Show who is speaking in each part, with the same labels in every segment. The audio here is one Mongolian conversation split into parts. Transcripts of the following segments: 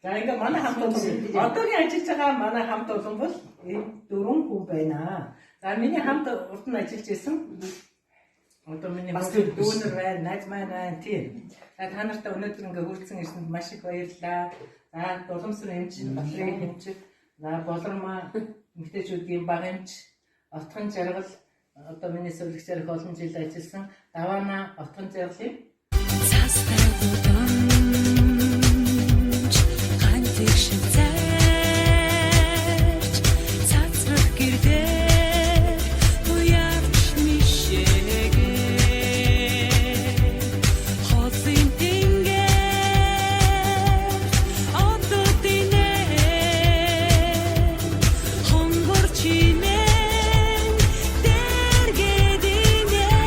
Speaker 1: За ингээ манай хамт олон одоогийн ажиллаж байгаа манай хамт олон бол энэ 4 хүн байна. За миний хамт урд нь ажиллаж исэн. Одоо миний бас дүүнер байна, найз маань байна тийм. За та нартай өнөөдөр ингээ хүрсэн ирсэнд маш их баярлалаа. За Дуламсар эмч, Батрын эмч, за Болормоо эмэгтэйчүүдийн баг эмч, Отхон жаргал одоо миний сувлагчаар их олон жил ажилласан. Даваана Отхон жаргалын цастай удамж ганцыг шилжүүлж цацрах гэрдээ уяарч мишээгээ хоолын тингээр одоо динээ хонгор чимээ дэргэдинээ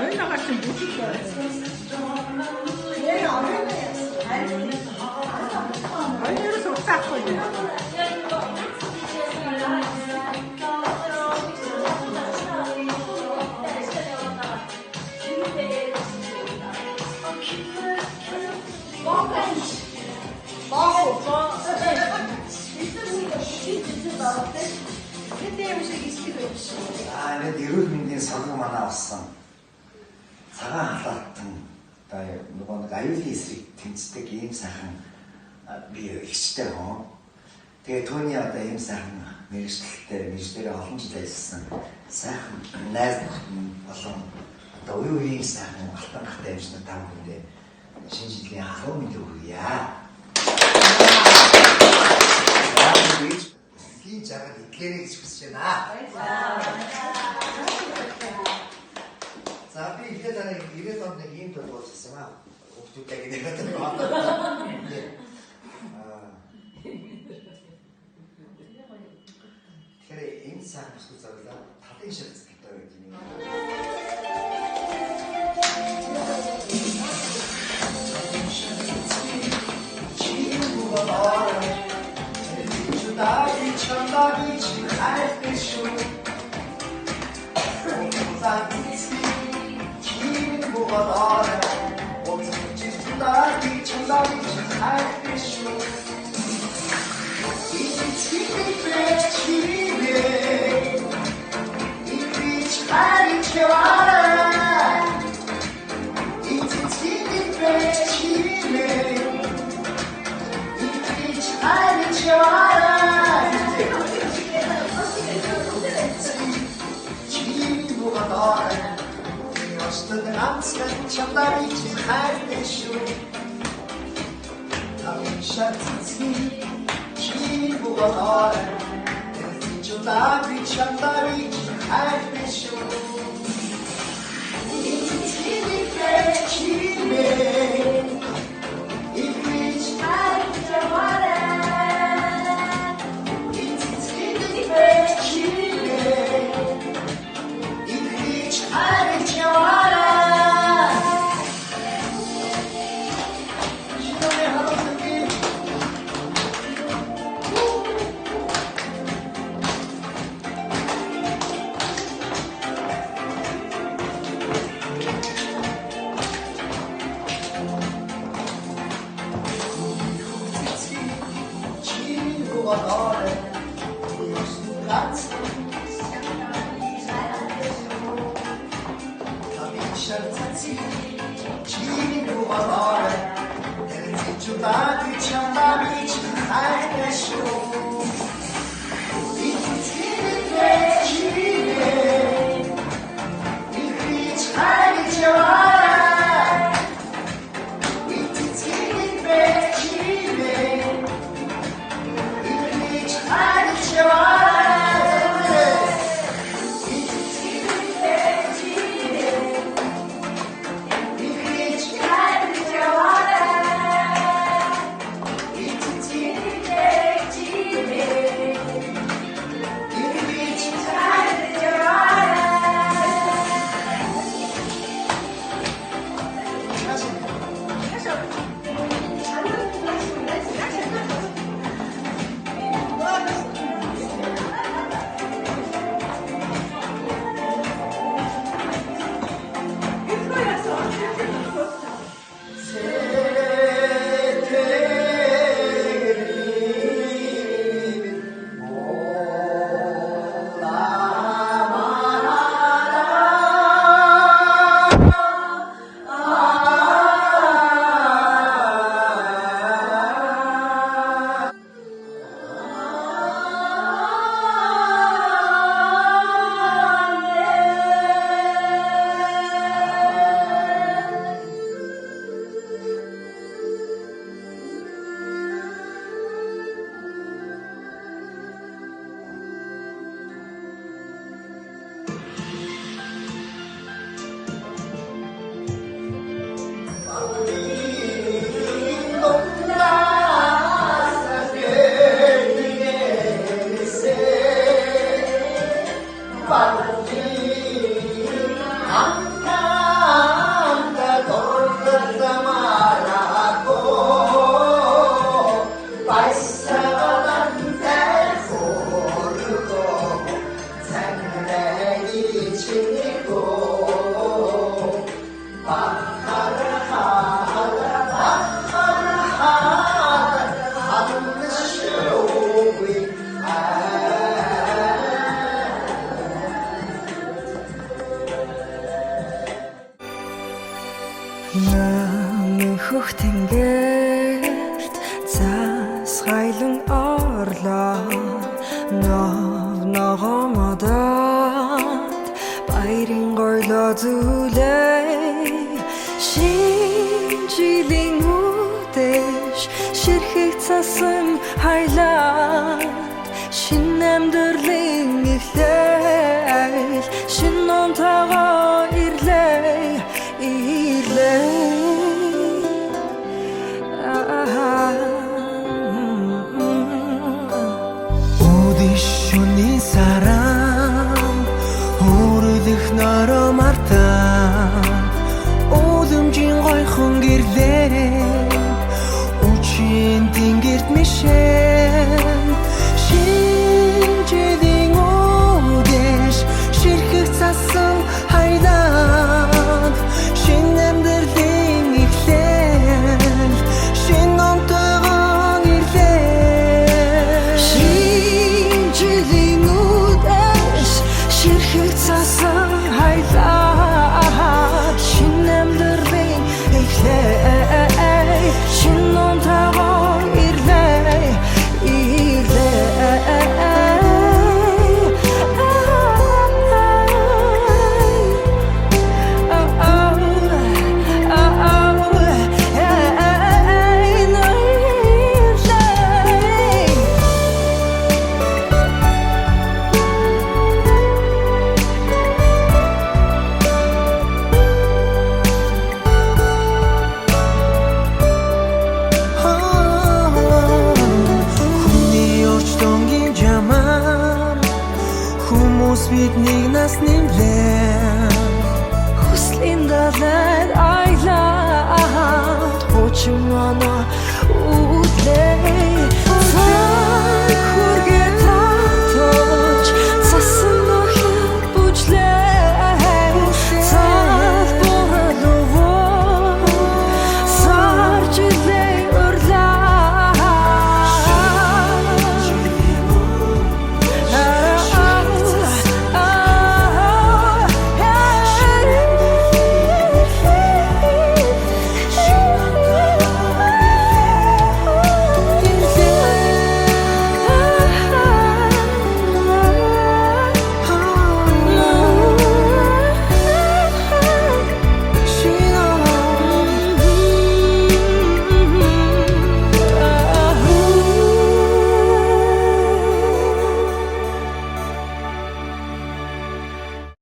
Speaker 1: Oyuna kaçın buçuk var. Oynuyoruz ortak oynuyor.
Speaker 2: Нэг эрүүл мэндийн салгуу манай авсан. Цагаан халаатан одоо нөгөө нэг аюулын эсрэг тэмцдэг ийм сайхан би ихтэй хоо. Тэгээ түүний одоо ийм сайхан мэргэжилтэй мэргэжлэрээ олон жил ажилласан сайхан найз болон одоо үеийн сайхан алтан гахтай эмчнэр тав хүндээ шинэ жилийн халуун мэндийг хүргье. Би жагаад итлэрэй гэж хүсэж байна. За би ихтэй дараа 90 онд нэг юм тул болсон аа. Хүүхдүүдтэй гэдэг нь одоо. Тэгэхээр энэ сайхан бүсгүй зарлаа талын шилжих гэдэг юм.
Speaker 3: I'm Хөх тэнгэрт засгайлан орлоо ногоомодод баярын гойлоо зүлээ шинэ жилийн үдэш ширхэг цасан хайлаа